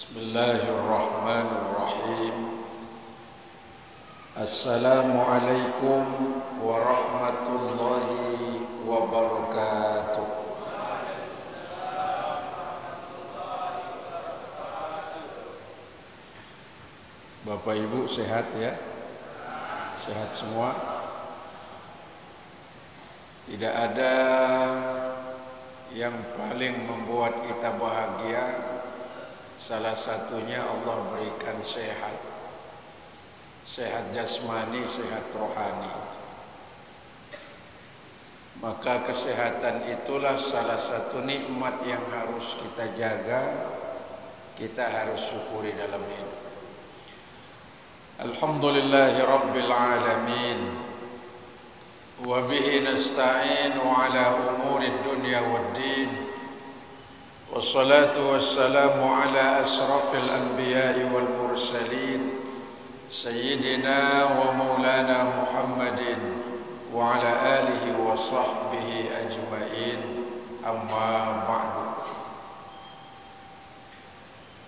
Bismillahirrahmanirrahim. Assalamualaikum warahmatullahi wabarakatuh. Bapak Ibu sehat ya? Sehat semua? Tidak ada yang paling membuat kita bahagia, salah satunya Allah berikan sehat. Sehat jasmani, sehat rohani. Maka kesehatan itulah salah satu nikmat yang harus kita jaga, kita harus syukuri dalam hidup. Alhamdulillahi Rabbil Alamin. Wa bihi nasta'inu ala umuri dunya waddin. Wassalatu wassalamu ala asrafil anbiya'i wal mursalin Sayyidina wa maulana Muhammadin wa ala alihi wa sahbihi ajma'in. Amma ba'du.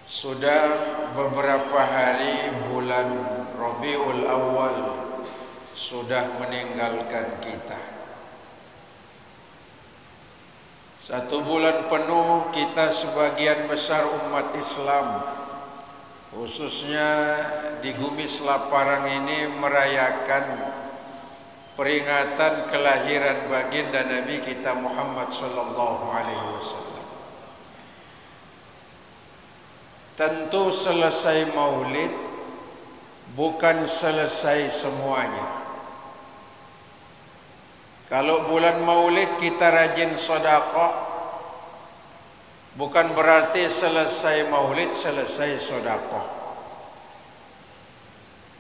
Sudah beberapa hari bulan Rabiul Awal sudah meninggalkan kita. 1 bulan penuh kita sebagian besar umat Islam, khususnya di Gumis Laparang ini, merayakan peringatan kelahiran baginda Nabi kita Muhammad sallallahu alaihi wasallam. Tentu selesai Maulid bukan selesai semuanya. Kalau bulan Maulid kita rajin sedekah, bukan berarti selesai Maulid selesai sedekah.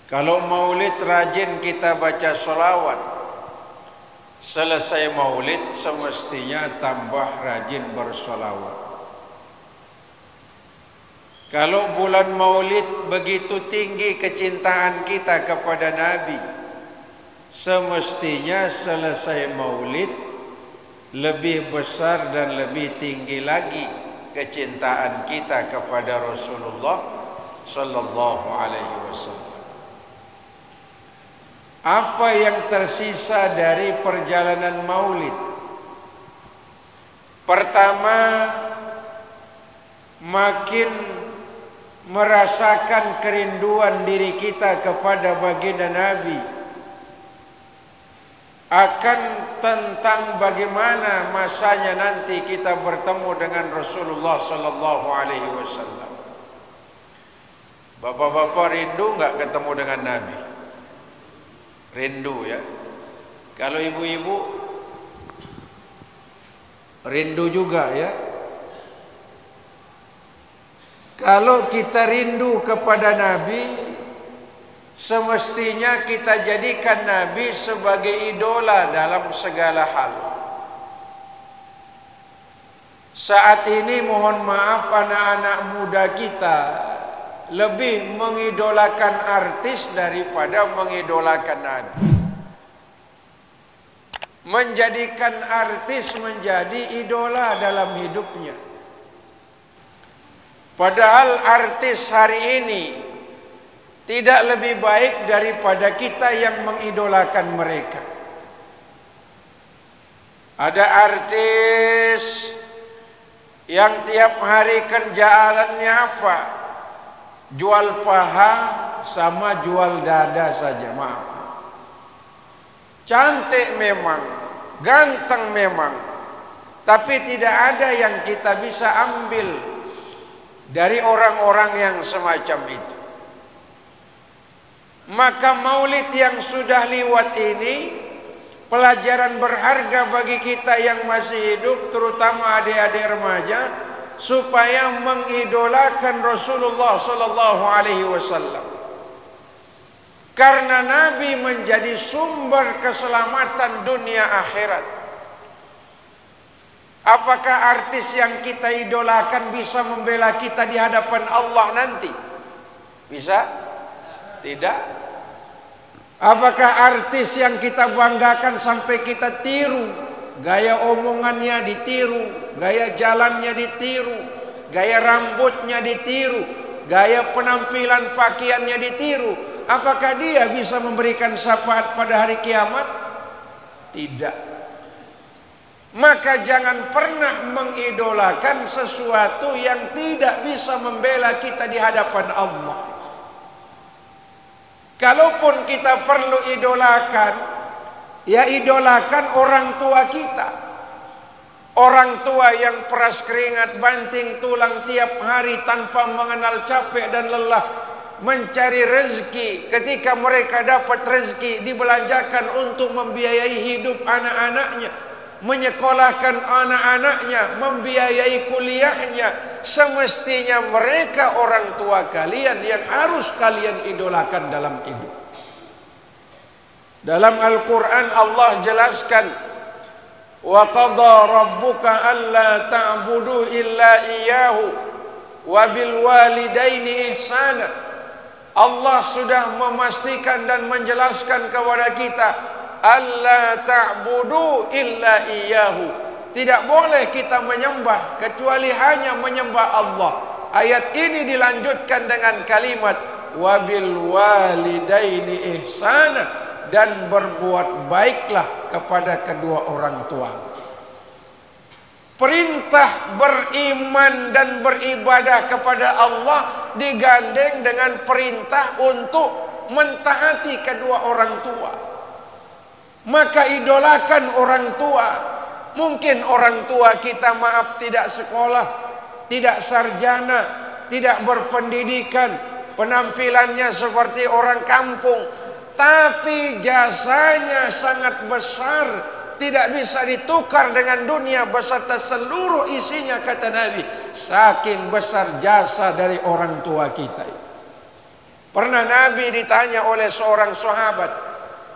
Kalau Maulid rajin kita baca sholawat, selesai Maulid semestinya tambah rajin bersolawat. Kalau bulan Maulid begitu tinggi kecintaan kita kepada Nabi, semestinya selesai Maulid lebih besar dan lebih tinggi lagi kecintaan kita kepada Rasulullah sallallahu alaihi wasallam. Apa yang tersisa dari perjalanan Maulid? Pertama, makin merasakan kerinduan diri kita kepada baginda Nabi, akan tentang bagaimana masanya nanti kita bertemu dengan Rasulullah sallallahu alaihi wasallam. Bapak-bapak rindu enggak ketemu dengan Nabi? Rindu ya. Kalau ibu-ibu rindu juga ya. Kalau kita rindu kepada Nabi, semestinya kita jadikan Nabi sebagai idola dalam segala hal. Saat ini mohon maaf, anak-anak muda kita lebih mengidolakan artis daripada mengidolakan Nabi. Menjadikan artis menjadi idola dalam hidupnya. Padahal artis hari ini tidak lebih baik daripada kita yang mengidolakan mereka. Ada artis yang tiap hari kerjaannya apa? Jual paha sama jual dada saja, maaf. Cantik memang, ganteng memang, tapi tidak ada yang kita bisa ambil dari orang-orang yang semacam itu. Maka Maulid yang sudah lewat ini pelajaran berharga bagi kita yang masih hidup, terutama adik-adik remaja, supaya mengidolakan Rasulullah sallallahu alaihi wasallam. Karena Nabi menjadi sumber keselamatan dunia akhirat. Apakah artis yang kita idolakan bisa membela kita di hadapan Allah nanti? Bisa? Tidak. Apakah artis yang kita banggakan sampai kita tiru, gaya omongannya ditiru, gaya jalannya ditiru, gaya rambutnya ditiru, gaya penampilan pakaiannya ditiru, apakah dia bisa memberikan syafaat pada hari kiamat? Tidak. Maka jangan pernah mengidolakan sesuatu yang tidak bisa membela kita di hadapan Allah. Kalaupun kita perlu idolakan, ya idolakan orang tua kita. Orang tua yang peras keringat banting tulang tiap hari tanpa mengenal capek dan lelah mencari rezeki. Ketika mereka dapat rezeki, dibelanjakan untuk membiayai hidup anak-anaknya, menyekolahkan anak-anaknya, membiayai kuliahnya. Semestinya mereka orang tua kalian yang harus kalian idolakan dalam hidup. Dalam Al-Quran Allah jelaskan, wa qadha rabbuka alla ta'budu illa iyyahu wa bil walidaini ihsana. Allah sudah memastikan dan menjelaskan kepada kita, alla ta'budu illa iyyahu. Tidak boleh kita menyembah kecuali hanya menyembah Allah. Ayat ini dilanjutkan dengan kalimat wa bil walidaini ihsana, dan berbuat baiklah kepada kedua orang tua. Perintah beriman dan beribadah kepada Allah digandeng dengan perintah untuk mentaati kedua orang tua. Maka idolakan orang tua. Mungkin orang tua kita maaf tidak sekolah, tidak sarjana, tidak berpendidikan, penampilannya seperti orang kampung, tapi jasanya sangat besar, tidak bisa ditukar dengan dunia beserta seluruh isinya, kata Nabi. Saking besar jasa dari orang tua kita. Pernah Nabi ditanya oleh seorang sahabat,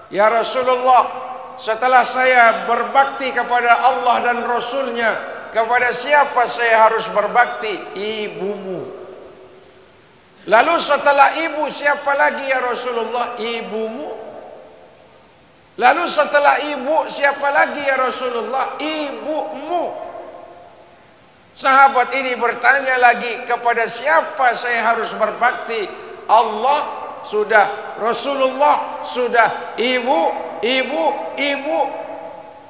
ya Rasulullah, setelah saya berbakti kepada Allah dan Rasulnya, kepada siapa saya harus berbakti? Ibumu. Lalu setelah ibu siapa lagi ya Rasulullah? Ibumu. Lalu setelah ibu siapa lagi ya Rasulullah? Ibumu. Sahabat ini bertanya lagi, kepada siapa saya harus berbakti? Allah sudah, Rasulullah sudah, ibu.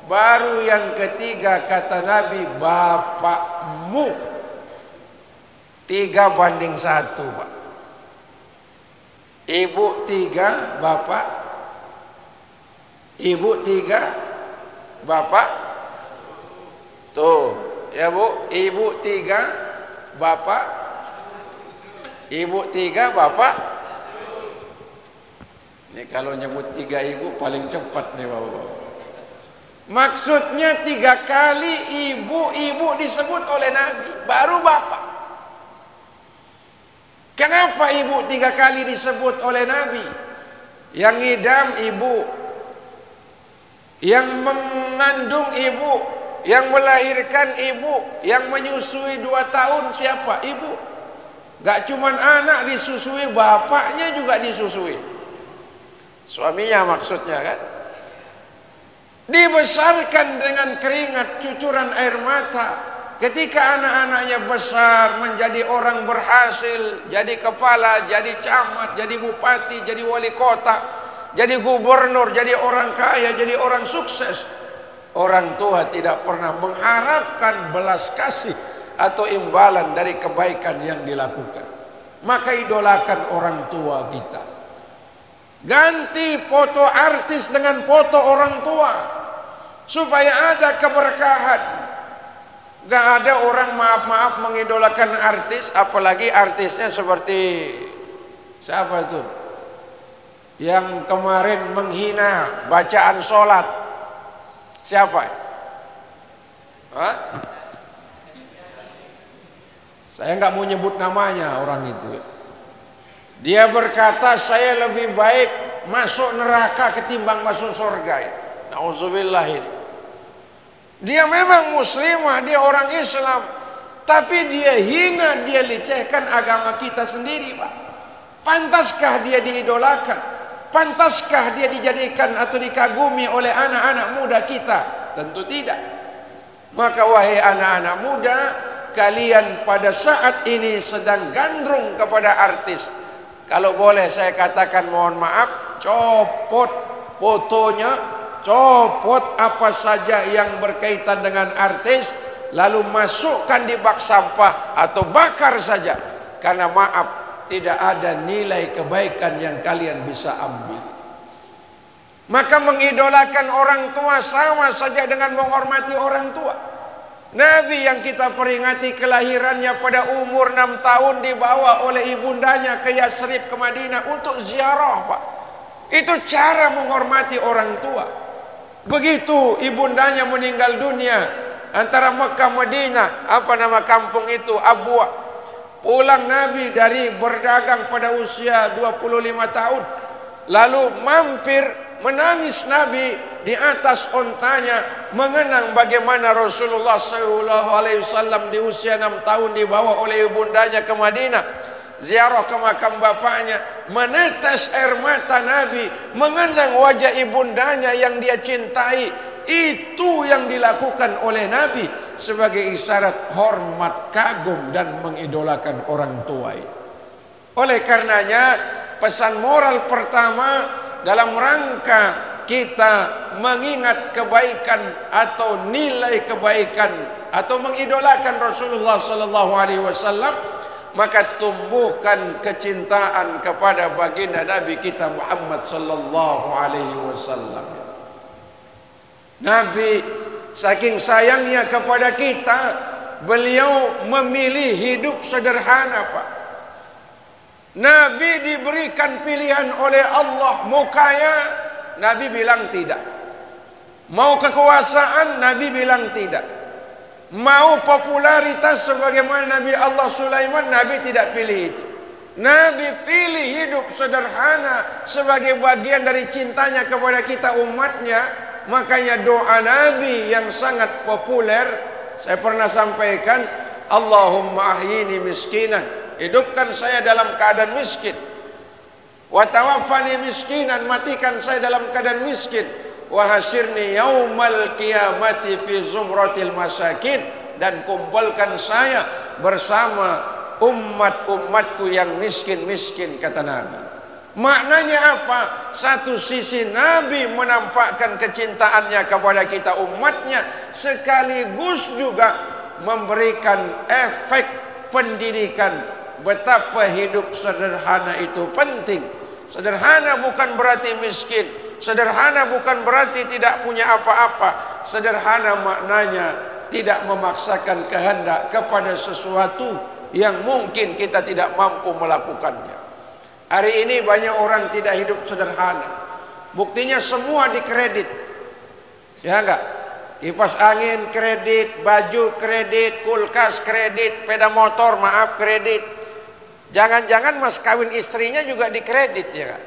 Baru yang ketiga kata Nabi, bapakmu. 3-1, Pak. Ibu 3, bapak. Ibu 3, bapak. Tuh, ya Bu, ibu 3, bapak. Ibu 3, bapak. Ini kalau nyebut 3 ibu paling cepat nih Bapak. Maksudnya 3 kali ibu disebut oleh Nabi, baru bapak. Kenapa ibu 3 kali disebut oleh Nabi? Yang ngidam ibu, yang mengandung ibu, yang melahirkan ibu, yang menyusui 2 tahun siapa? Ibu. Gak cuman anak disusui, bapaknya juga disusui. Suaminya maksudnya kan. Dibesarkan dengan keringat, cucuran air mata. Ketika anak-anaknya besar, menjadi orang berhasil, jadi kepala, jadi camat, jadi bupati, jadi wali kota, jadi gubernur, jadi orang kaya, jadi orang sukses. Orang tua tidak pernah mengharapkan belas kasih atau imbalan dari kebaikan yang dilakukan. Maka idolakan orang tua kita. Ganti foto artis dengan foto orang tua, supaya ada keberkahan. Gak ada orang maaf-maaf mengidolakan artis, apalagi artisnya seperti siapa itu? Yang kemarin menghina bacaan sholat. Siapa? Hah? Saya nggak mau nyebut namanya orang itu. Dia berkata, saya lebih baik masuk neraka ketimbang masuk surga. Nauzubillah ini. Dia memang muslimah, dia orang Islam, tapi dia hina, dia lecehkan agama kita sendiri, Pak. Pantaskah dia diidolakan? Pantaskah dia dijadikan atau dikagumi oleh anak-anak muda kita? Tentu tidak. Maka wahai anak-anak muda, kalian pada saat ini sedang gandrung kepada artis. Kalau boleh saya katakan mohon maaf, copot fotonya, copot apa saja yang berkaitan dengan artis, lalu masukkan di bak sampah atau bakar saja. Karena maaf, tidak ada nilai kebaikan yang kalian bisa ambil. Maka mengidolakan orang tua sama saja dengan menghormati orang tua. Nabi yang kita peringati kelahirannya pada umur 6 tahun dibawa oleh ibundanya ke Yasrib, ke Madinah untuk ziarah, Pak. Itu cara menghormati orang tua. Begitu ibundanya meninggal dunia antara Mekah Madinah, apa nama kampung itu, Abwa. Pulang Nabi dari berdagang pada usia 25 tahun. Lalu mampir, menangis Nabi di atas ontanya, mengenang bagaimana Rasulullah SAW di usia 6 tahun dibawa oleh ibundanya ke Madinah, ziarah ke makam bapaknya, menetes air mata Nabi, mengenang wajah ibundanya yang dia cintai. Itu yang dilakukan oleh Nabi sebagai isyarat hormat, kagum dan mengidolakan orang tua. Oleh karenanya, pesan moral pertama dalam rangka kita mengingat kebaikan atau nilai kebaikan atau mengidolakan Rasulullah sallallahu alaihi wasallam, maka tumbuhkan kecintaan kepada baginda Nabi kita Muhammad sallallahu alaihi wasallam. Nabi saking sayangnya kepada kita, beliau memilih hidup sederhana, Pak. Nabi diberikan pilihan oleh Allah, mau kaya, Nabi bilang tidak. Mau kekuasaan, Nabi bilang tidak. Mau popularitas sebagaimana Nabi Allah Sulaiman, Nabi tidak pilih itu. Nabi pilih hidup sederhana sebagai bagian dari cintanya kepada kita umatnya. Makanya doa Nabi yang sangat populer, saya pernah sampaikan, Allahumma ahyini miskinan, hidupkan saya dalam keadaan miskin. Wa tawaffani miskinan, matikan saya dalam keadaan miskin. Wa hasirni yaumal qiyamati fi zumratil masakin, dan kumpulkan saya bersama umat-umatku yang miskin-miskin, kata Nabi. Maknanya apa? Satu sisi Nabi menampakkan kecintaannya kepada kita umatnya, sekaligus juga memberikan efek pendidikan betapa hidup sederhana itu penting. Sederhana bukan berarti miskin, sederhana bukan berarti tidak punya apa-apa. Sederhana maknanya tidak memaksakan kehendak kepada sesuatu yang mungkin kita tidak mampu melakukannya. Hari ini banyak orang tidak hidup sederhana. Buktinya semua dikredit. Ya enggak? Kipas angin kredit, baju kredit, kulkas kredit, sepeda motor maaf kredit. Jangan-jangan mas kawin istrinya juga dikredit, ya kan?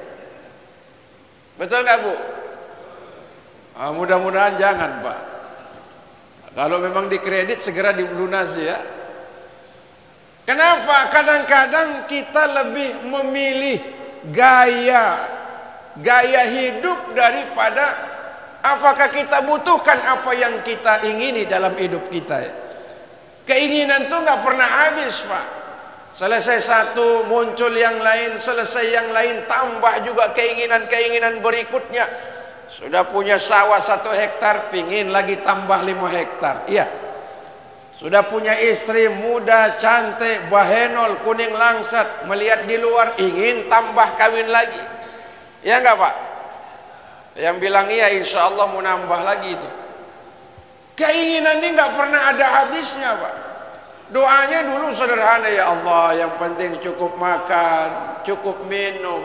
Betul nggak, Bu? Mudah-mudahan jangan, Pak. Kalau memang dikredit segera dilunasi, ya. Kenapa? Kadang-kadang kita lebih memilih gaya hidup daripada apakah kita butuhkan apa yang kita ingini dalam hidup kita, ya. Keinginan tuh nggak pernah habis, Pak. Selesai satu muncul yang lain, selesai yang lain tambah juga keinginan-keinginan berikutnya. Sudah punya sawah 1 hektar, pingin lagi tambah 5 hektar. Iya. Sudah punya istri muda, cantik, bahenol, kuning langsat, melihat di luar ingin tambah kawin lagi. Ya enggak, Pak? Yang bilang iya, insya Allah mau nambah lagi itu. Keinginan ini enggak pernah ada habisnya, Pak. Doanya dulu sederhana, ya Allah, yang penting cukup makan, cukup minum,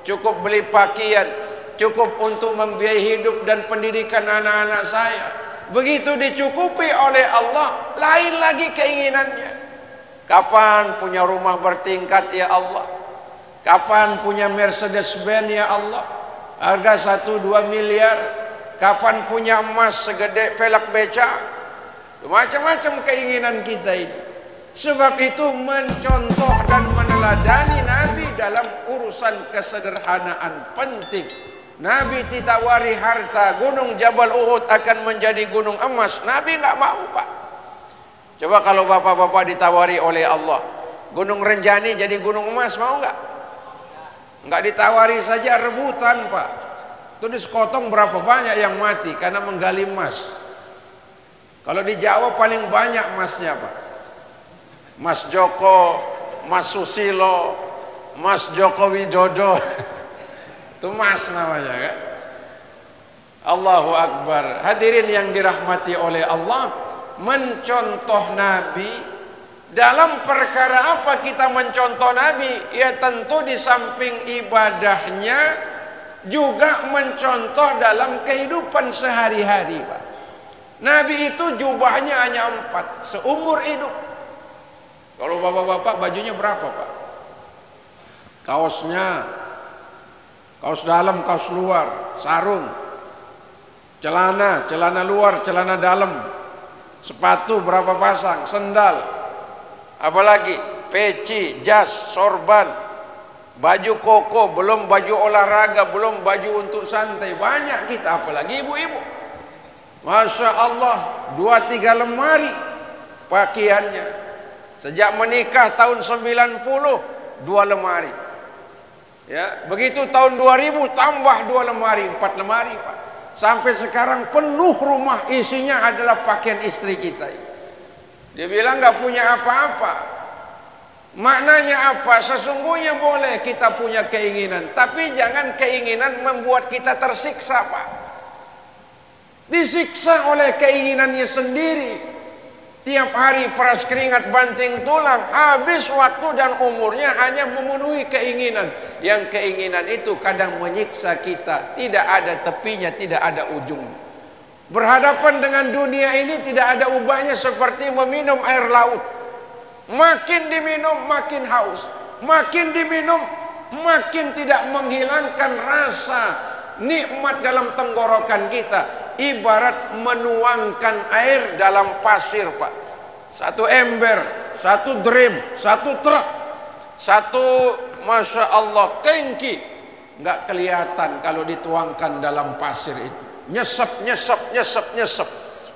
cukup beli pakaian, cukup untuk membiayai hidup dan pendidikan anak-anak saya. Begitu dicukupi oleh Allah, lain lagi keinginannya. Kapan punya rumah bertingkat, ya Allah? Kapan punya Mercedes Benz, ya Allah? Harga 1-2 miliar. Kapan punya emas segede pelak beca? Macam-macam keinginan kita ini. Sebab itu mencontoh dan meneladani Nabi dalam urusan kesederhanaan penting. Nabi ditawari harta, gunung Jabal Uhud akan menjadi gunung emas. Nabi nggak mau, Pak. Coba kalau bapak-bapak ditawari oleh Allah, Gunung Renjani jadi gunung emas, mau nggak? Nggak ditawari saja rebutan Pak. Itu di sekotong berapa banyak yang mati karena menggali emas. Kalau di Jawa paling banyak emasnya Pak. Mas Joko, Mas Susilo, Mas Joko Widodo. Itu emas namanya kan. Allahu Akbar. Hadirin yang dirahmati oleh Allah, mencontoh Nabi, dalam perkara apa kita mencontoh Nabi? Ya tentu di samping ibadahnya juga mencontoh dalam kehidupan sehari-hari Pak. Nabi itu jubahnya hanya 4 seumur hidup. Kalau bapak-bapak bajunya berapa Pak? Kaosnya, kaos dalam, kaos luar, sarung, celana, celana luar, celana dalam, sepatu berapa pasang, sendal, apalagi peci, jas, sorban, baju koko, belum baju olahraga, belum baju untuk santai, banyak kita, apalagi ibu-ibu. Masya Allah, 2-3 lemari pakaiannya. Sejak menikah tahun 90, 2 lemari. Ya, begitu tahun 2000 tambah 2 lemari, 4 lemari Pak. Sampai sekarang penuh rumah isinya adalah pakaian istri kita. Dia bilang nggak punya apa-apa. Maknanya apa? Sesungguhnya boleh kita punya keinginan, tapi jangan keinginan membuat kita tersiksa Pak. Disiksa oleh keinginannya sendiri. Tiap hari peras keringat banting tulang, habis waktu dan umurnya hanya memenuhi keinginan. Yang keinginan itu kadang menyiksa kita, tidak ada tepinya, tidak ada ujungnya. Berhadapan dengan dunia ini tidak ada ubahnya seperti meminum air laut. Makin diminum makin haus, makin diminum makin tidak menghilangkan rasa nikmat dalam tenggorokan kita. Ibarat menuangkan air dalam pasir Pak. 1 ember, 1 drum, 1 truk, 1 Masya Allah tangki, nggak kelihatan kalau dituangkan dalam pasir itu. Nyesep, nyesep, nyesep, nyesep.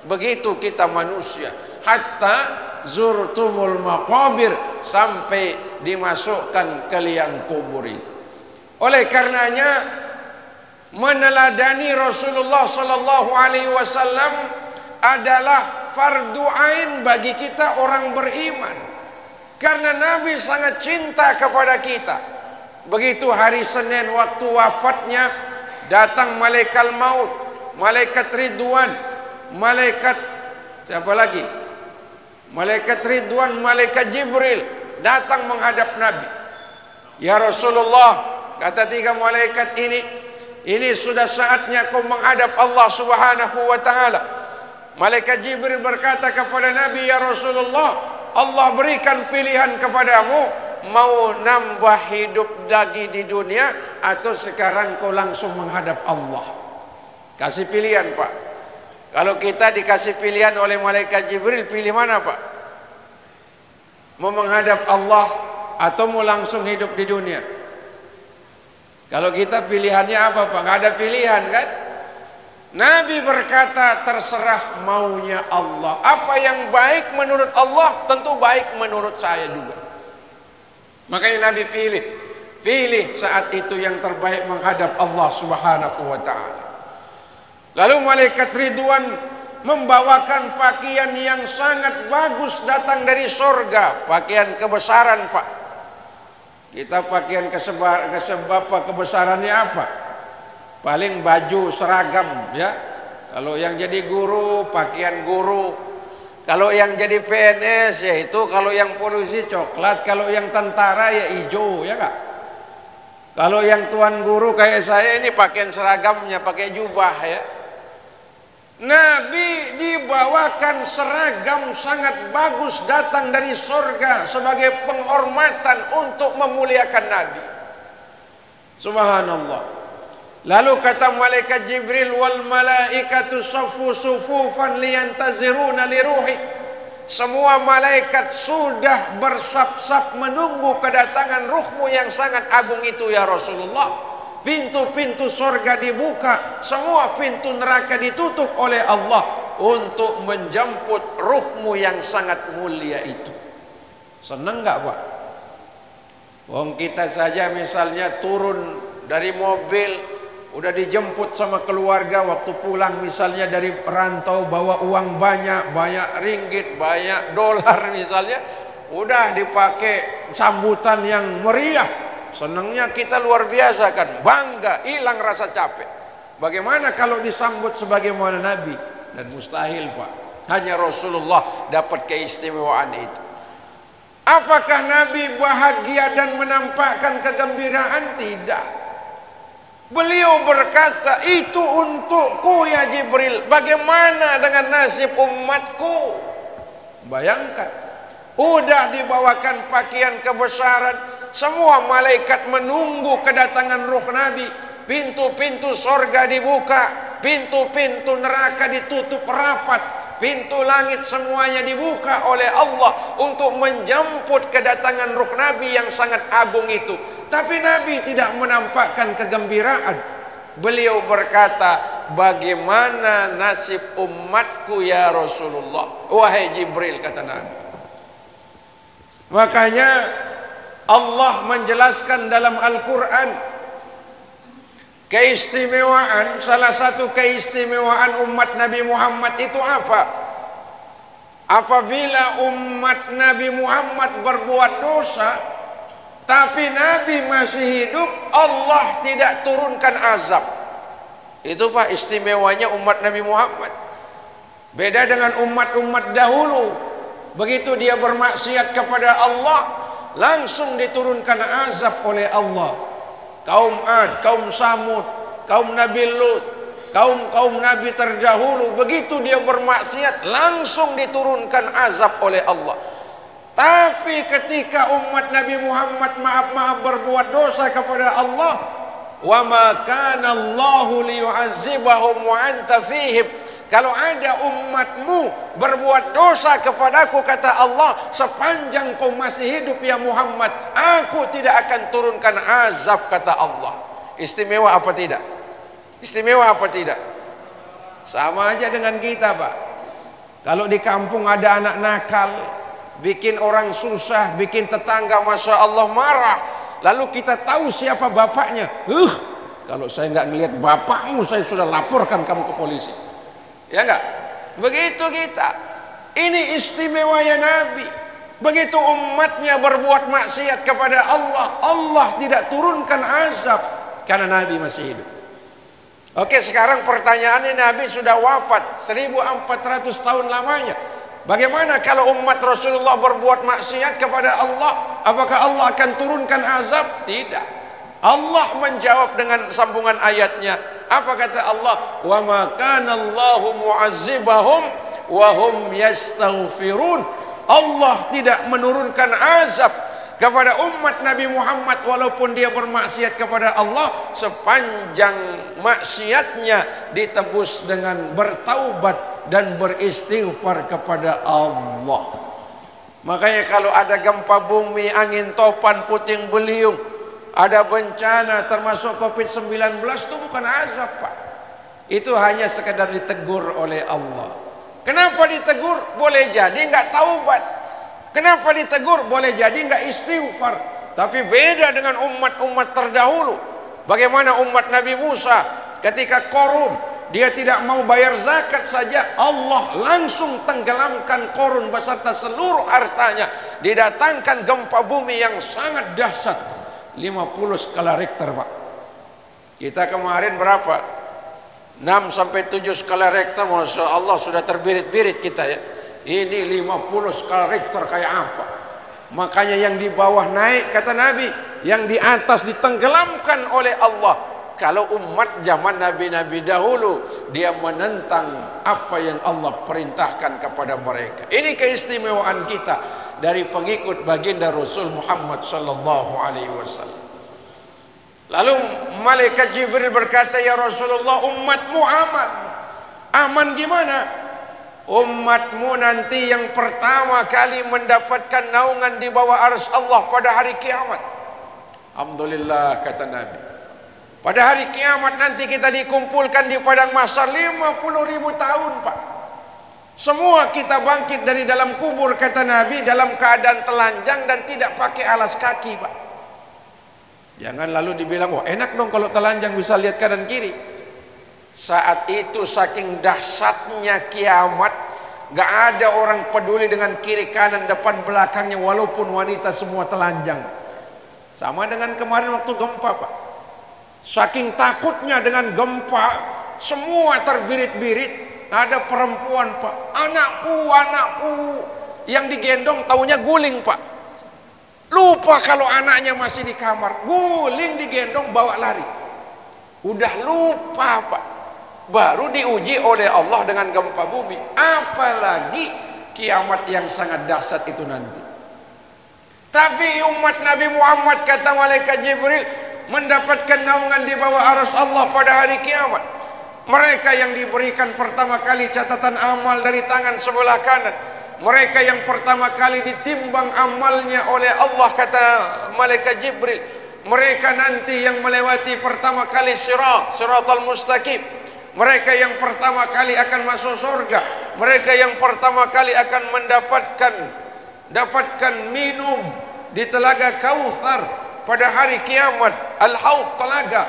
Begitu kita manusia. Hatta zurtumul maqabir, sampai dimasukkan ke liang kubur itu. Oleh karenanya meneladani Rasulullah sallallahu alaihi wasallam adalah fardu ain bagi kita orang beriman. Karena Nabi sangat cinta kepada kita. Begitu hari Senin waktu wafatnya, datang malaikat maut, malaikat Ridwan, malaikat siapa lagi? Malaikat Ridwan, malaikat Jibril datang menghadap Nabi. Ya Rasulullah, kata 3 malaikat ini sudah saatnya kau menghadap Allah Subhanahu wa taala. Malaikat Jibril berkata kepada Nabi, ya Rasulullah, Allah berikan pilihan kepadamu, mau nambah hidup lagi di dunia atau sekarang kau langsung menghadap Allah. Kasih pilihan Pak. Kalau kita dikasih pilihan oleh malaikat Jibril, pilih mana Pak? Mau menghadap Allah atau mau langsung hidup di dunia? Kalau kita pilihannya apa Pak? Nggak ada pilihan kan? Nabi berkata terserah maunya Allah. Apa yang baik menurut Allah tentu baik menurut saya juga. Makanya Nabi pilih saat itu yang terbaik menghadap Allah Subhanahu wa taala. Lalu malaikat Ridwan membawakan pakaian yang sangat bagus datang dari surga, pakaian kebesaran Pak. Kita pakaian kebesarannya apa? Paling baju seragam ya. Kalau yang jadi guru pakaian guru. Kalau yang jadi PNS ya itu, kalau yang polisi coklat, kalau yang tentara ya hijau ya Kak. Kalau yang tuan guru kayak saya ini pakaian seragamnya pakai jubah ya. Nabi dibawakan seragam sangat bagus datang dari surga sebagai penghormatan untuk memuliakan Nabi. Subhanallah. Lalu kata malaikat Jibril, wal malaikatu saffu sufufan liyantaziruna li ruhi. Semua malaikat sudah bersap-sap menunggu kedatangan ruhmu yang sangat agung itu ya Rasulullah. Pintu-pintu surga dibuka, semua pintu neraka ditutup oleh Allah untuk menjemput ruhmu yang sangat mulia itu. Senang nggak Pak? Wong kita saja misalnya turun dari mobil, udah dijemput sama keluarga waktu pulang misalnya dari perantau, bawa uang banyak, banyak ringgit, banyak dolar misalnya, udah dipakai sambutan yang meriah. Senangnya kita luar biasa kan, bangga, hilang rasa capek. Bagaimana kalau disambut sebagaimana Nabi? Dan mustahil Pak, hanya Rasulullah dapat keistimewaan itu. Apakah Nabi bahagia dan menampakkan kegembiraan? Tidak. Beliau berkata, itu untukku ya Jibril, bagaimana dengan nasib umatku? Bayangkan, udah dibawakan pakaian kebesaran, semua malaikat menunggu kedatangan ruh Nabi, pintu-pintu sorga dibuka, pintu-pintu neraka ditutup rapat, pintu langit semuanya dibuka oleh Allah untuk menjemput kedatangan ruh Nabi yang sangat agung itu. Tapi Nabi tidak menampakkan kegembiraan. Beliau berkata, bagaimana nasib umatku ya Rasulullah? Wahai Jibril, kata Nabi. Makanya Allah menjelaskan dalam Al-Quran keistimewaan, salah satu keistimewaan umat Nabi Muhammad itu apa? Apabila umat Nabi Muhammad berbuat dosa, tapi Nabi masih hidup, Allah tidak turunkan azab. Itu Pak istimewanya umat Nabi Muhammad. Beda dengan umat-umat dahulu. Begitu dia bermaksiat kepada Allah, langsung diturunkan azab oleh Allah. Kaum Ad, kaum Samud, kaum Nabi Lut, kaum Nabi terdahulu, begitu dia bermaksiat langsung diturunkan azab oleh Allah. Tapi ketika umat Nabi Muhammad maaf berbuat dosa kepada Allah, wa ma kana Allahu liyu'azzibahum wa anta fihim. Kalau ada umatmu berbuat dosa kepadaku, kata Allah, sepanjang kau masih hidup ya Muhammad, aku tidak akan turunkan azab, kata Allah. Istimewa apa tidak? Istimewa apa tidak? Sama aja dengan kita Pak. Kalau di kampung ada anak nakal, bikin orang susah, bikin tetangga Masya Allah marah, lalu kita tahu siapa bapaknya. Kalau saya nggak ngelihat bapakmu, saya sudah laporkan kamu ke polisi. Ya enggak? Begitu kita. Ini istimewanya Nabi. Begitu umatnya berbuat maksiat kepada Allah, Allah tidak turunkan azab karena Nabi masih hidup. Oke, sekarang pertanyaannya, Nabi sudah wafat 1400 tahun lamanya. Bagaimana kalau umat Rasulullah berbuat maksiat kepada Allah? Apakah Allah akan turunkan azab? Tidak. Allah menjawab dengan sambungan ayatnya. Apa kata Allah? Wa ma kana Allahu mu'azzibahum wa hum yastaghfirun. Allah tidak menurunkan azab kepada umat Nabi Muhammad walaupun dia bermaksiat kepada Allah, sepanjang maksiatnya ditebus dengan bertaubat dan beristighfar kepada Allah. Makanya kalau ada gempa bumi, angin topan, puting beliung, ada bencana termasuk COVID-19, itu bukan azab Pak. Itu hanya sekedar ditegur oleh Allah. Kenapa ditegur? Boleh jadi nggak taubat. Kenapa ditegur? Boleh jadi nggak istighfar. Tapi beda dengan umat-umat terdahulu. Bagaimana umat Nabi Musa ketika Korun, dia tidak mau bayar zakat saja, Allah langsung tenggelamkan Korun beserta seluruh hartanya. Didatangkan gempa bumi yang sangat dahsyat, 50 skala Richter Pak. Kita kemarin berapa? 6 sampai 7 skala Richter. Masya Allah sudah terbirit-birit kita ya. Ini 50 skala Richter kayak apa? Makanya yang di bawah naik, kata Nabi, yang di atas ditenggelamkan oleh Allah. Kalau umat zaman Nabi-Nabi dahulu, dia menentang apa yang Allah perintahkan kepada mereka. Ini keistimewaan kita dari pengikut baginda Rasul Muhammad sallallahu alaihi wasallam. Lalu malaikat Jibril berkata, ya Rasulullah, umatmu aman. Aman gimana? Umatmu nanti yang pertama kali mendapatkan naungan di bawah arsy Allah pada hari kiamat. Alhamdulillah, kata Nabi. Pada hari kiamat nanti kita dikumpulkan di padang mahsyar 50.000 tahun Pak. Semua kita bangkit dari dalam kubur, kata Nabi, dalam keadaan telanjang dan tidak pakai alas kaki, Pak. Jangan lalu dibilang, wah enak dong kalau telanjang bisa lihat kanan kiri. Saat itu saking dahsyatnya kiamat, gak ada orang peduli dengan kiri kanan depan belakangnya, walaupun wanita semua telanjang. Sama dengan kemarin waktu gempa, Pak. Saking takutnya dengan gempa, semua terbirit-birit. Ada perempuan, Pak, anakku, anakku, yang digendong taunya guling, Pak. Lupa kalau anaknya masih di kamar, guling digendong bawa lari. Udah lupa, Pak. Baru diuji oleh Allah dengan gempa bumi, apalagi kiamat yang sangat dahsyat itu nanti. Tapi umat Nabi Muhammad, kata malaikat Jibril, mendapatkan naungan di bawah arsy Allah pada hari kiamat. Mereka yang diberikan pertama kali catatan amal dari tangan sebelah kanan, mereka yang pertama kali ditimbang amalnya oleh Allah, kata malaikat Jibril. Mereka nanti yang melewati pertama kali siratal mustaqim, mereka yang pertama kali akan masuk surga, mereka yang pertama kali akan mendapatkan minum di telaga Kautsar pada hari kiamat. Al-Haud, telaga,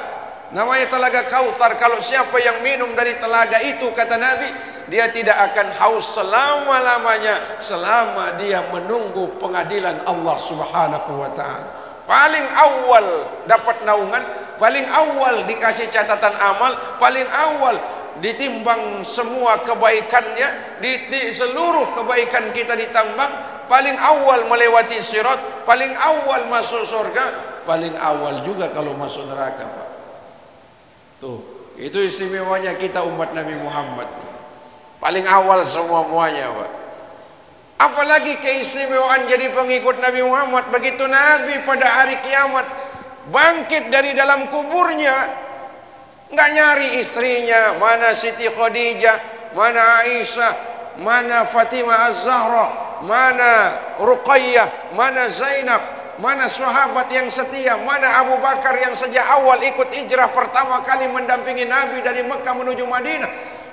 namanya telaga Kautsar. Kalau siapa yang minum dari telaga itu, kata Nabi, dia tidak akan haus selama-lamanya selama dia menunggu pengadilan Allah Subhanahu wa taala. Paling awal dapat naungan, paling awal dikasih catatan amal, paling awal ditimbang semua kebaikannya, di seluruh kebaikan kita ditambang, paling awal melewati sirat, paling awal masuk surga, paling awal juga kalau masuk neraka, Pak. Tuh, itu istimewanya kita umat Nabi Muhammad. Paling awal semuanya, Pak. Apalagi keistimewaan jadi pengikut Nabi Muhammad. Begitu Nabi pada hari kiamat bangkit dari dalam kuburnya, nggak nyari istrinya, mana Siti Khadijah, mana Aisyah, mana Fatimah Az-Zahra, mana Ruqayyah, mana Zainab, mana sahabat yang setia, mana Abu Bakar yang sejak awal ikut hijrah pertama kali mendampingi Nabi dari Mekah menuju Madinah,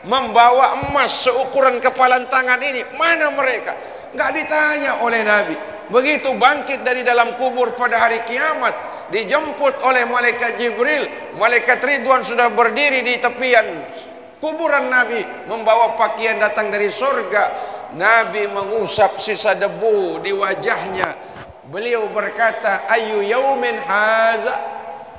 membawa emas seukuran kepalan tangan ini. Mana mereka? Nggak ditanya oleh Nabi. Begitu bangkit dari dalam kubur pada hari kiamat, dijemput oleh malaikat Jibril, malaikat Ridwan sudah berdiri di tepian kuburan Nabi, membawa pakaian datang dari surga. Nabi mengusap sisa debu di wajahnya. Beliau berkata, ayu yaumin haza,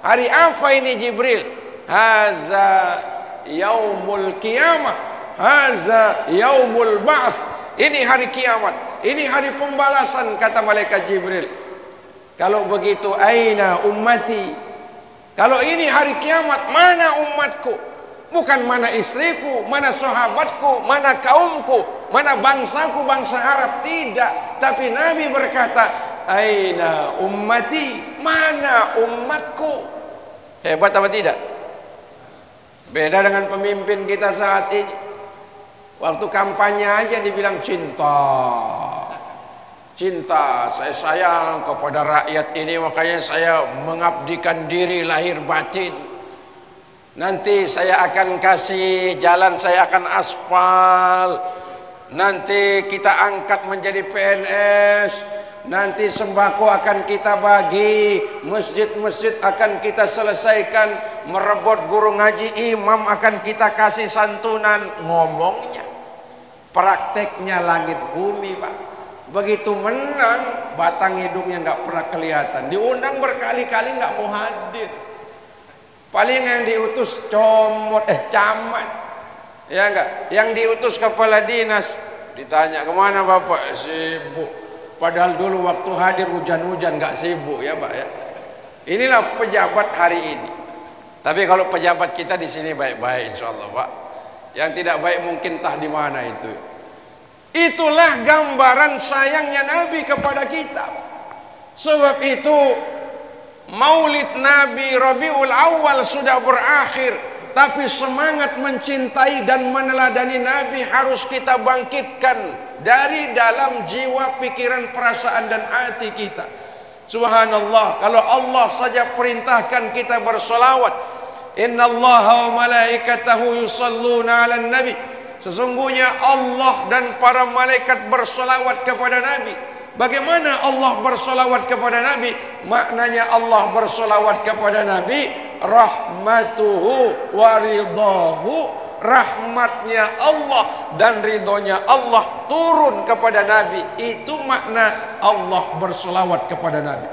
hari apa ini Jibril? Haza yaumul qiyamah, haza yaumul ba'ts. Ini hari kiamat, ini hari pembalasan, kata malaikat Jibril. Kalau begitu, aina ummati? Kalau ini hari kiamat, mana umatku? Bukan mana istriku, mana sahabatku, mana kaumku, mana bangsaku, bangsa Arab. Tidak. Tapi Nabi berkata, aina ummati? Mana umatku? Hebat apa tidak? Beda dengan pemimpin kita saat ini. Waktu kampanye aja dibilang cinta. Cinta, saya sayang kepada rakyat ini, makanya saya mengabdikan diri lahir batin. Nanti saya akan kasih jalan, saya akan aspal. Nanti kita angkat menjadi PNS. Nanti sembako akan kita bagi, masjid-masjid akan kita selesaikan, merebut guru ngaji, imam akan kita kasih santunan. Ngomongnya, prakteknya langit bumi, Pak. Begitu menang, batang hidungnya nggak pernah kelihatan. Diundang berkali-kali nggak mau hadir. Paling yang diutus camat, ya enggak? Yang diutus kepala dinas, ditanya kemana Bapak? Sibuk. Padahal dulu waktu hadir hujan-hujan nggak sibuk, ya Pak ya. Inilah pejabat hari ini. Tapi kalau pejabat kita di sini baik-baik, insya Allah, Pak. Yang tidak baik mungkin entah di mana itu. Itulah gambaran sayangnya Nabi kepada kita. Sebab itu Maulid Nabi Rabiul Awal sudah berakhir, tapi semangat mencintai dan meneladani Nabi harus kita bangkitkan dari dalam jiwa, pikiran, perasaan dan hati kita. Subhanallah, kalau Allah saja perintahkan kita bersolawat, innallaha wa malaikatahu yusalluna 'alan nabi Sesungguhnya Allah dan para malaikat bersolawat kepada Nabi. Bagaimana Allah bersolawat kepada Nabi? Maknanya Allah bersolawat kepada Nabi, rahmatuhu wa ridahu, rahmatnya Allah dan ridhonya Allah turun kepada Nabi. Itu makna Allah bersolawat kepada Nabi.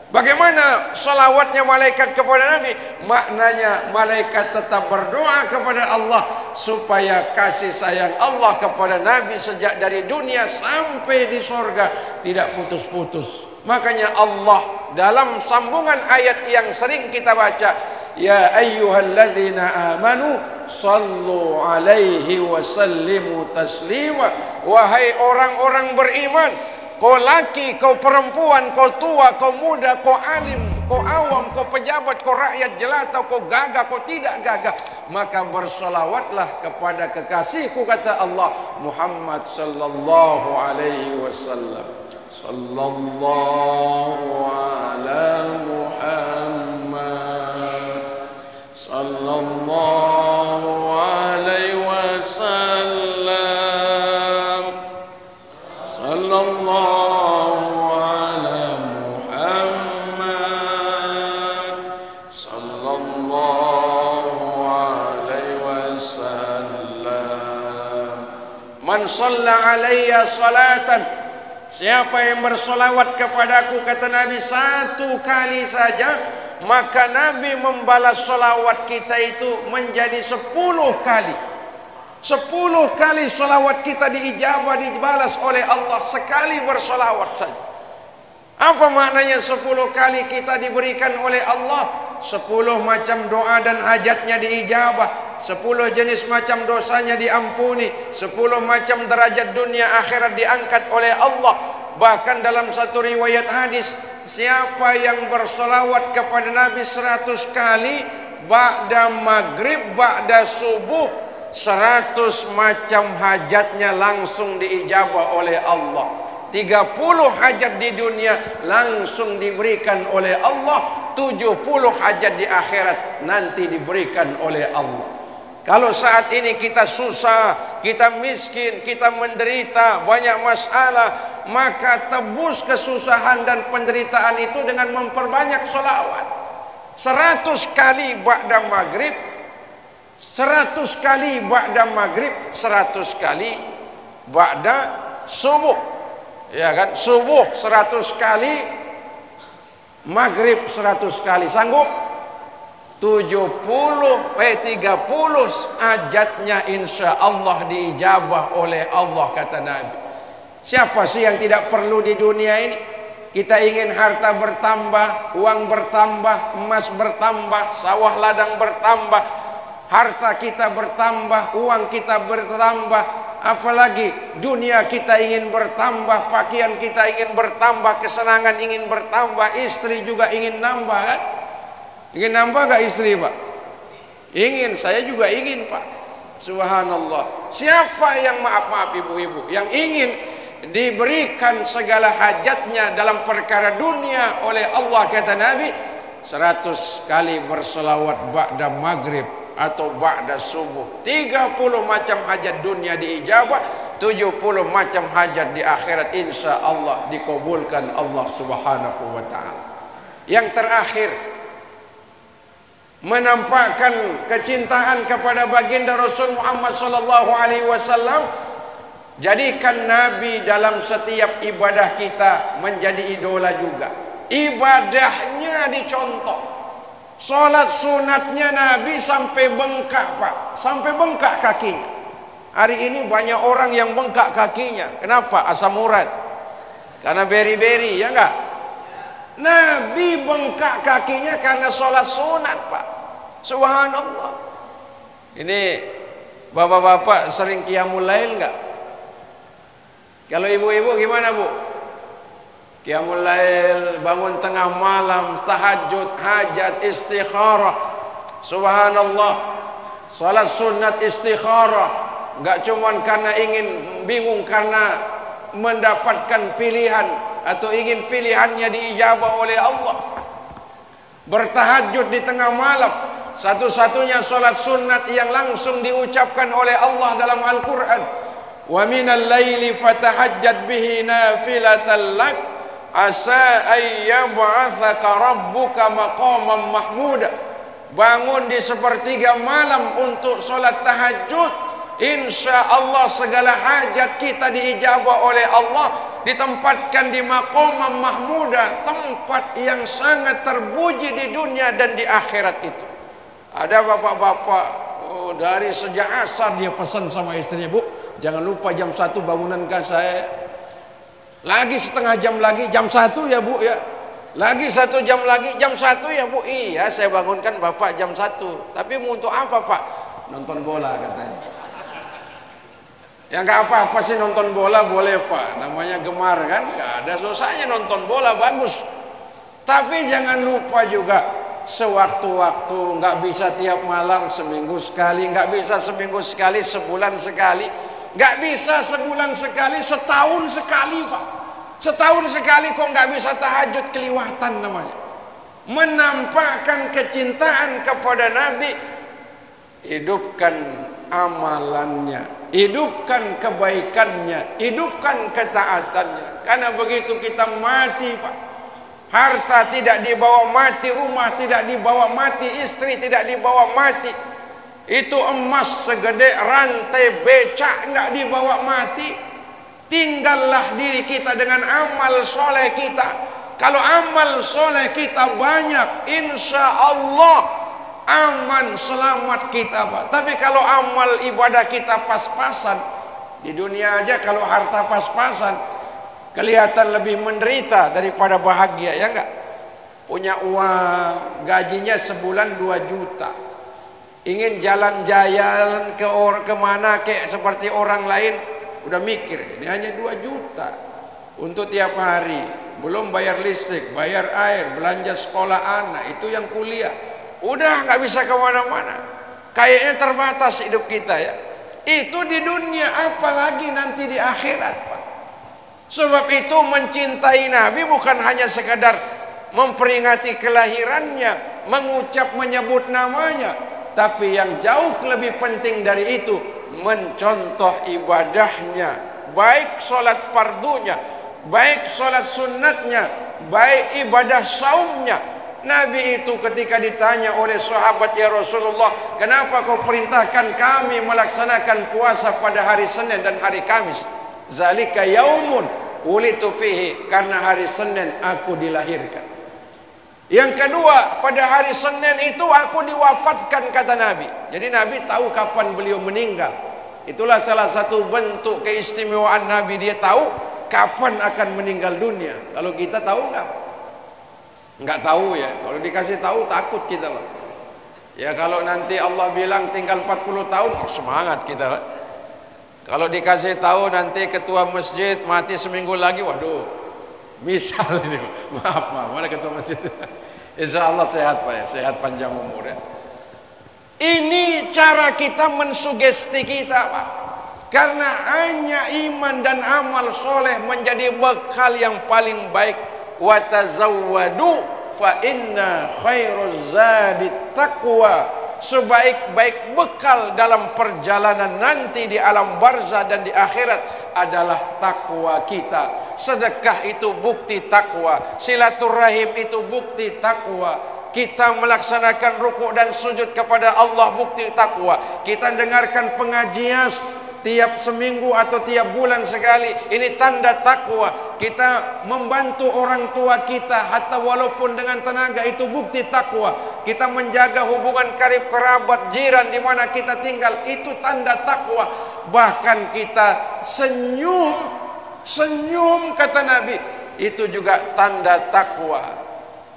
Bagaimana salawatnya malaikat kepada Nabi? Maknanya malaikat tetap berdoa kepada Allah supaya kasih sayang Allah kepada Nabi sejak dari dunia sampai di sorga tidak putus-putus. Makanya Allah dalam sambungan ayat yang sering kita baca, ya ayyuhalladzina amanu sallu alaihi wa sallimu taslima. Wahai orang-orang beriman, kau laki, kau perempuan, kau tua, kau muda, kau alim, kau awam, kau pejabat, kau rakyat jelata, kau gagah, kau tidak gagah, maka bersolawatlah kepada kekasihku, kata Allah, Muhammad sallallahu alaihi wasallam. Sallallahu ala Muhammad sallallahu alaihi wasallam. Sallallahu ala Muhammad sallallahu alaihi wasallam. Man shalla alayya salatan, siapa yang bersolawat kepadaku, kata Nabi, satu kali saja, maka Nabi membalas solawat kita itu menjadi 10 kali. 10 kali solawat kita diijabah, dibalas oleh Allah sekali bersolawat saja. Apa maknanya 10 kali kita diberikan oleh Allah? 10 macam doa dan hajatnya diijabah, 10 jenis macam dosanya diampuni, 10 macam derajat dunia akhirat diangkat oleh Allah. Bahkan dalam satu riwayat hadis, siapa yang bersolawat kepada Nabi 100 kali, ba'da maghrib, ba'da subuh, 100 macam hajatnya langsung diijabah oleh Allah. 30 hajat di dunia langsung diberikan oleh Allah. 70 hajat di akhirat nanti diberikan oleh Allah. Kalau saat ini kita susah, kita miskin, kita menderita, banyak masalah, maka tebus kesusahan dan penderitaan itu dengan memperbanyak sholawat. 100 kali ba'da maghrib, 100 kali ba'da maghrib, 100 kali ba'da subuh. Ya kan? Subuh 100 kali, maghrib 100 kali. Sanggup? 30 hajatnya insya Allah diijabah oleh Allah, kata Nabi. Siapa sih yang tidak perlu di dunia ini? Kita ingin harta bertambah, uang bertambah, emas bertambah, sawah ladang bertambah, harta kita bertambah, uang kita bertambah, apalagi dunia kita ingin bertambah, pakaian kita ingin bertambah, kesenangan ingin bertambah, istri juga ingin nambah kan? Ingin nambah gak istri, Pak? Ingin, saya juga ingin, Pak. Subhanallah. Siapa yang maaf ibu-ibu yang ingin diberikan segala hajatnya dalam perkara dunia oleh Allah, kata Nabi, 100 kali berselawat ba'da maghrib atau ba'da subuh, 30 macam hajat dunia diijabah, 70 macam hajat di akhirat insya Allah dikabulkan Allah subhanahu wa ta'ala. Yang terakhir, menampakkan kecintaan kepada baginda Rasul Muhammad sallallahu alaihi wasallam. Jadikan Nabi dalam setiap ibadah kita menjadi idola juga. Ibadahnya dicontoh. Salat sunatnya Nabi sampai bengkak, Pak, sampai bengkak kakinya. Hari ini banyak orang yang bengkak kakinya. Kenapa? Asam urat. Karena beri-beri, ya enggak? Nabi bengkak kakinya karena salat sunat, Pak. Subhanallah. Ini bapak-bapak sering qiyamul lail enggak? Kalau ibu-ibu gimana, Bu? Qiyamul lail, bangun tengah malam, tahajud, hajat, istikharah. Subhanallah. Salat sunat istikharah. Enggak cuman karena ingin bingung karena mendapatkan pilihan atau ingin pilihannya diijabah oleh Allah. Bertahajud di tengah malam satu-satunya solat sunat yang langsung diucapkan oleh Allah dalam Al-Quran. Wa minal laili fatahajjad bihi nafilatan lak asa ayyab'athaka rabbuka maqaman mahmuda. Bangun di sepertiga malam untuk solat tahajud. Insya Allah segala hajat kita diijabah oleh Allah, ditempatkan di maqaman mahmuda, tempat yang sangat terpuji di dunia dan di akhirat itu. Ada bapak-bapak dari sejak asar dia pesan sama istrinya, Bu, jangan lupa jam 1 bangunankan saya. Lagi setengah jam lagi, jam 1 ya Bu ya. Lagi 1 jam lagi, jam 1 ya Bu. Iya, saya bangunkan Bapak jam 1. Tapi mau untuk apa Pak? Nonton bola katanya. Ya nggak apa-apa sih nonton bola, boleh Pak, namanya gemar kan, nggak ada susahnya nonton bola, bagus. Tapi jangan lupa juga sewaktu-waktu, nggak bisa tiap malam, seminggu sekali, nggak bisa seminggu sekali, sebulan sekali, nggak bisa sebulan sekali, setahun sekali Pak. Setahun sekali kok nggak bisa tahajud, keliwatan namanya. Menampakkan kecintaan kepada Nabi, hidupkan amalannya, hidupkan kebaikannya, hidupkan ketaatannya. Karena begitu kita mati Pak, harta tidak dibawa mati, rumah tidak dibawa mati, istri tidak dibawa mati, itu emas segede rantai becak nggak dibawa mati. Tinggallah diri kita dengan amal soleh kita. Kalau amal soleh kita banyak, insya Allah aman, selamat kita Pak. Tapi kalau amal ibadah kita pas-pasan, di dunia aja kalau harta pas-pasan kelihatan lebih menderita daripada bahagia, ya enggak? Punya uang, gajinya sebulan 2 juta, ingin jalan-jalan ke mana kayak seperti orang lain, udah mikir ini hanya 2 juta untuk tiap hari, belum bayar listrik, bayar air, belanja sekolah anak, itu yang kuliah. Udah nggak bisa kemana-mana, kayaknya terbatas hidup kita ya. Itu di dunia, apalagi nanti di akhirat Pak. Sebab itu mencintai Nabi bukan hanya sekadar memperingati kelahirannya, mengucap menyebut namanya, tapi yang jauh lebih penting dari itu, mencontoh ibadahnya, baik sholat fardunya, baik sholat sunnatnya, baik ibadah saumnya. Nabi itu ketika ditanya oleh sahabat, ya Rasulullah, kenapa kau perintahkan kami melaksanakan puasa pada hari Senin dan hari Kamis? Zalika yaumun ulitu fihi, karena hari Senin aku dilahirkan. Yang kedua, pada hari Senin itu aku diwafatkan, kata Nabi. Jadi Nabi tahu kapan beliau meninggal. Itulah salah satu bentuk keistimewaan Nabi, dia tahu kapan akan meninggal dunia. Kalau kita tahu nggak tahu ya. Kalau dikasih tahu takut kita Pak. Ya kalau nanti Allah bilang tinggal 40 tahun, oh semangat kita Pak. Kalau dikasih tahu nanti ketua masjid mati seminggu lagi, waduh, misal ini maaf mana ketua masjid. Insya Allah sehat Pak ya, sehat panjang umur ya. Ini cara kita mensugesti kita Pak. Karena hanya iman dan amal soleh menjadi bekal yang paling baik. Wa tazawwadu fa inna khairuz zadi taqwa. Sebaik-baik bekal dalam perjalanan nanti di alam barzah dan di akhirat adalah takwa kita. Sedekah itu bukti takwa, silaturahim itu bukti takwa, kita melaksanakan rukuk dan sujud kepada Allah bukti takwa, kita dengarkan pengajian tiap seminggu atau tiap bulan sekali, ini tanda takwa. Kita membantu orang tua kita hatta walaupun dengan tenaga, itu bukti takwa. Kita menjaga hubungan karib kerabat jiran di mana kita tinggal, itu tanda takwa. Bahkan kita senyum kata Nabi, itu juga tanda takwa.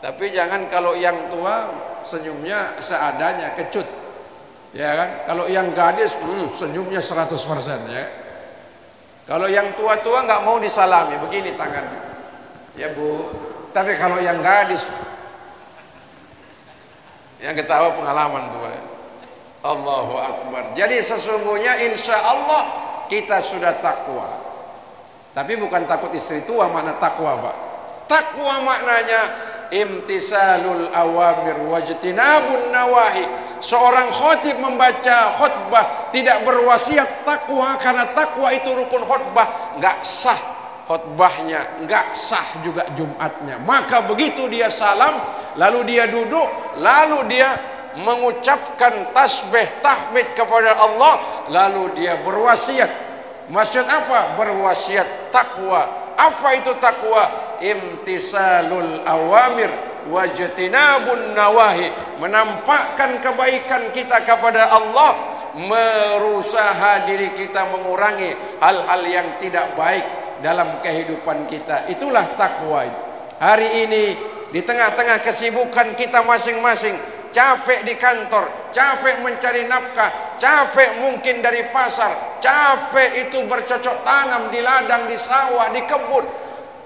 Tapi jangan kalau yang tua senyumnya seadanya, kecut. Ya kan, kalau yang gadis senyumnya 100% ya. Kalau yang tua-tua nggak mau disalami, begini tangannya, ya Bu. Tapi kalau yang gadis, yang ketawa pengalaman tua. Allahu Akbar. Jadi sesungguhnya insya Allah kita sudah takwa. Tapi bukan takut istri tua makna takwa Pak. Takwa maknanya imtisalul awamir wajtinabun nawahi, seorang khatib membaca khutbah tidak berwasiat takwa karena takwa itu rukun khutbah, nggak sah khutbahnya, nggak sah juga Jumatnya. Maka begitu dia salam, lalu dia duduk, lalu dia mengucapkan tasbih tahmid kepada Allah, lalu dia berwasiat. Maksud apa? Berwasiat takwa. Apa itu takwa? Imtisalul awamir wajtinabun nawahi, menampakkan kebaikan kita kepada Allah, berusaha diri kita mengurangi hal-hal yang tidak baik dalam kehidupan kita. Itulah takwa. Hari ini di tengah-tengah kesibukan kita masing-masing, capek di kantor, capek mencari nafkah, capek mungkin dari pasar, capek itu bercocok tanam di ladang, di sawah, di kebun,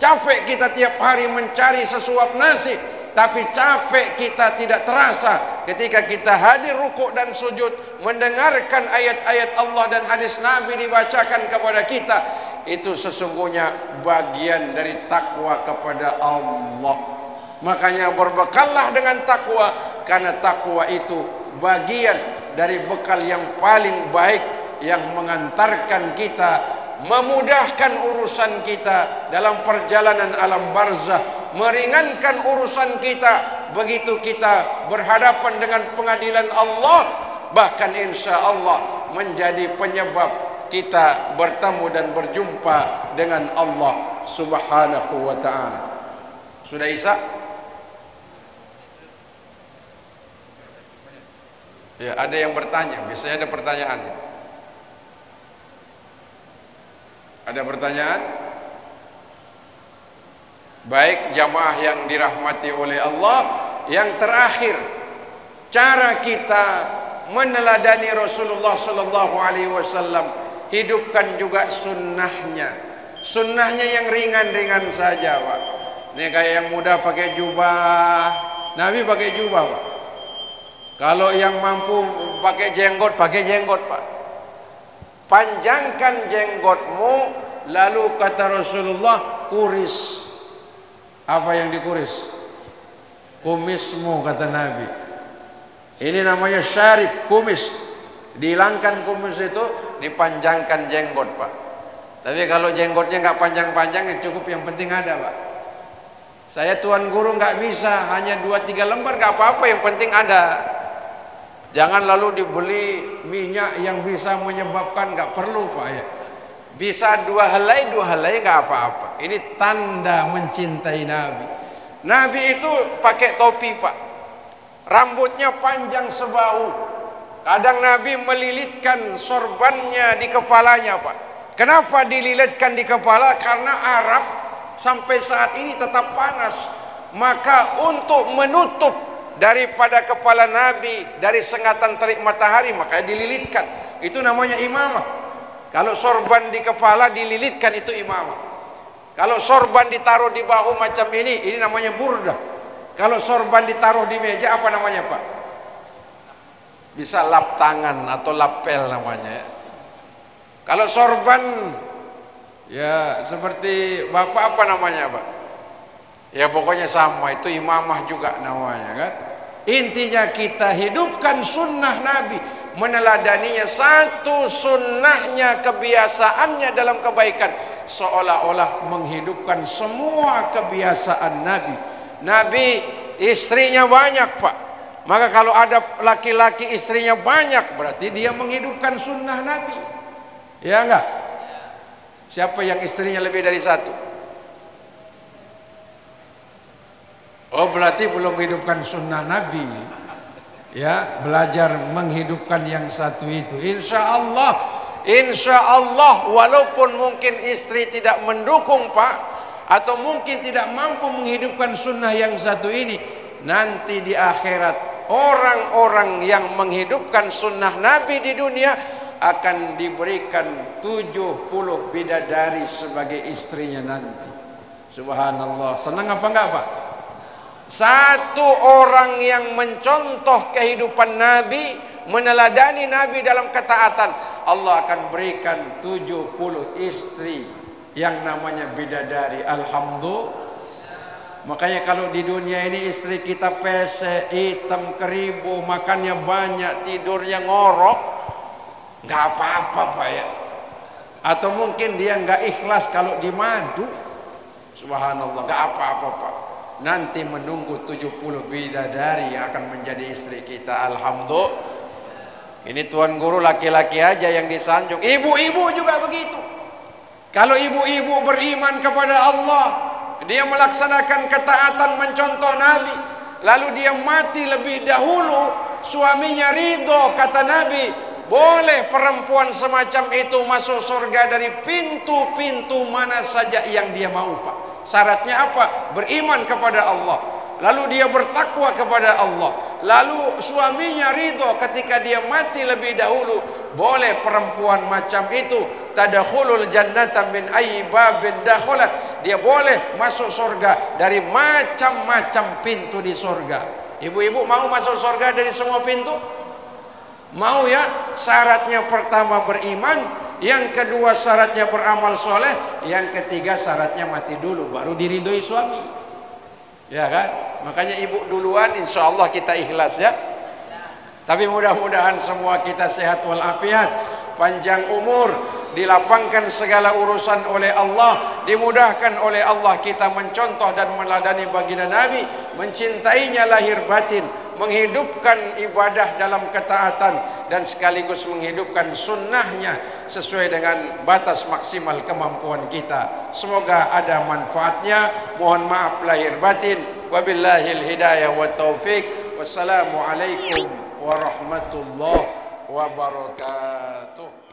capek kita tiap hari mencari sesuap nasi. Tapi capek kita tidak terasa ketika kita hadir rukuk dan sujud, mendengarkan ayat-ayat Allah dan hadis Nabi dibacakan kepada kita. Itu sesungguhnya bagian dari takwa kepada Allah. Makanya berbekallah dengan takwa, karena takwa itu bagian dari bekal yang paling baik yang mengantarkan kita, memudahkan urusan kita dalam perjalanan alam barzah, meringankan urusan kita begitu kita berhadapan dengan pengadilan Allah, bahkan insya Allah menjadi penyebab kita bertemu dan berjumpa dengan Allah Subhanahu wa ta'ala. Sudah Isa? Ya, ada yang bertanya, biasanya ada pertanyaan. Ada pertanyaan? Baik jamaah yang dirahmati oleh Allah, yang terakhir, cara kita meneladani Rasulullah sallallahu alaihi wasallam, hidupkan juga sunnahnya. Sunnahnya yang ringan-ringan saja, Pak. Ini kayak yang muda pakai jubah, Nabi pakai jubah, Pak. Kalau yang mampu pakai jenggot, Pak. Panjangkan jenggotmu, lalu kata Rasulullah, kuris. Apa yang dikuris? Kumismu, kata Nabi. Ini namanya syarib, kumis. Dihilangkan kumis itu, dipanjangkan jenggot, Pak. Tapi kalau jenggotnya nggak panjang-panjang, ya cukup, yang penting ada, Pak. Saya tuan guru nggak bisa, hanya 2-3 lembar nggak apa-apa, yang penting ada. Jangan lalu dibeli minyak yang bisa menyebabkan, nggak perlu, Pak, ya. Bisa 2 helai nggak apa-apa. Ini tanda mencintai Nabi. Nabi itu pakai topi, Pak. Rambutnya panjang sebahu. Kadang Nabi melilitkan sorbannya di kepalanya, Pak. Kenapa dililitkan di kepala? Karena Arab sampai saat ini tetap panas. Maka untuk menutup daripada kepala Nabi dari sengatan terik matahari, makanya dililitkan. Itu namanya imamah. Kalau sorban di kepala dililitkan, itu imamah. Kalau sorban ditaruh di bahu macam ini namanya burdah. Kalau sorban ditaruh di meja, apa namanya, Pak? Bisa lap tangan atau lapel namanya, ya. Kalau sorban, ya seperti Bapak, apa namanya, Pak? Ya pokoknya sama, itu imamah juga namanya, kan? Intinya kita hidupkan sunnah Nabi, meneladaninya. Satu sunnahnya, kebiasaannya dalam kebaikan, seolah-olah menghidupkan semua kebiasaan Nabi. Nabi istrinya banyak, Pak. Maka kalau ada laki-laki istrinya banyak, berarti dia menghidupkan sunnah Nabi. Ya enggak? Siapa yang istrinya lebih dari satu? Oh, berarti belum menghidupkan sunnah Nabi. Ya, belajar menghidupkan yang satu itu. Insya Allah, walaupun mungkin istri tidak mendukung, Pak, atau mungkin tidak mampu menghidupkan sunnah yang satu ini, nanti di akhirat orang-orang yang menghidupkan sunnah Nabi di dunia akan diberikan 70 bidadari sebagai istrinya nanti. Subhanallah. Senang apa enggak, Pak? Satu orang yang mencontoh kehidupan Nabi, meneladani Nabi dalam ketaatan, Allah akan berikan 70 istri yang namanya bidadari. Alhamdulillah. Makanya kalau di dunia ini istri kita pesek, hitam, keribu, makannya banyak, tidurnya ngorok, nggak apa-apa Pak ya. Atau mungkin dia nggak ikhlas kalau di madu, subhanallah, nggak apa-apa Pak. Nanti menunggu 70 bidadari yang akan menjadi istri kita. Alhamdulillah. Ini Tuan Guru laki-laki aja yang disanjung, ibu-ibu juga begitu. Kalau ibu-ibu beriman kepada Allah, dia melaksanakan ketaatan mencontoh Nabi, lalu dia mati lebih dahulu, suaminya ridho, kata Nabi, boleh perempuan semacam itu masuk surga dari pintu-pintu mana saja yang dia mau Pak. Syaratnya apa? Beriman kepada Allah, lalu dia bertakwa kepada Allah, lalu suaminya ridho ketika dia mati lebih dahulu, boleh perempuan macam itu tadkhulul jannata min ayyi babin dakhalat, dia boleh masuk surga dari macam-macam pintu di surga. Ibu-ibu mau masuk surga dari semua pintu? Mau ya? Syaratnya pertama beriman, yang kedua syaratnya beramal soleh, yang ketiga syaratnya mati dulu baru diridhoi suami. Ya kan? Makanya ibu duluan, insya Allah kita ikhlas ya. Tapi mudah-mudahan semua kita sehat walafiat, panjang umur, dilapangkan segala urusan oleh Allah, dimudahkan oleh Allah kita mencontoh dan meladani baginda Nabi, mencintainya lahir batin, menghidupkan ibadah dalam ketaatan, dan sekaligus menghidupkan sunnahnya sesuai dengan batas maksimal kemampuan kita. Semoga ada manfaatnya. Mohon maaf lahir batin. Wabillahil hidayah wa taufik. Wassalamualaikum warahmatullahi wabarakatuh.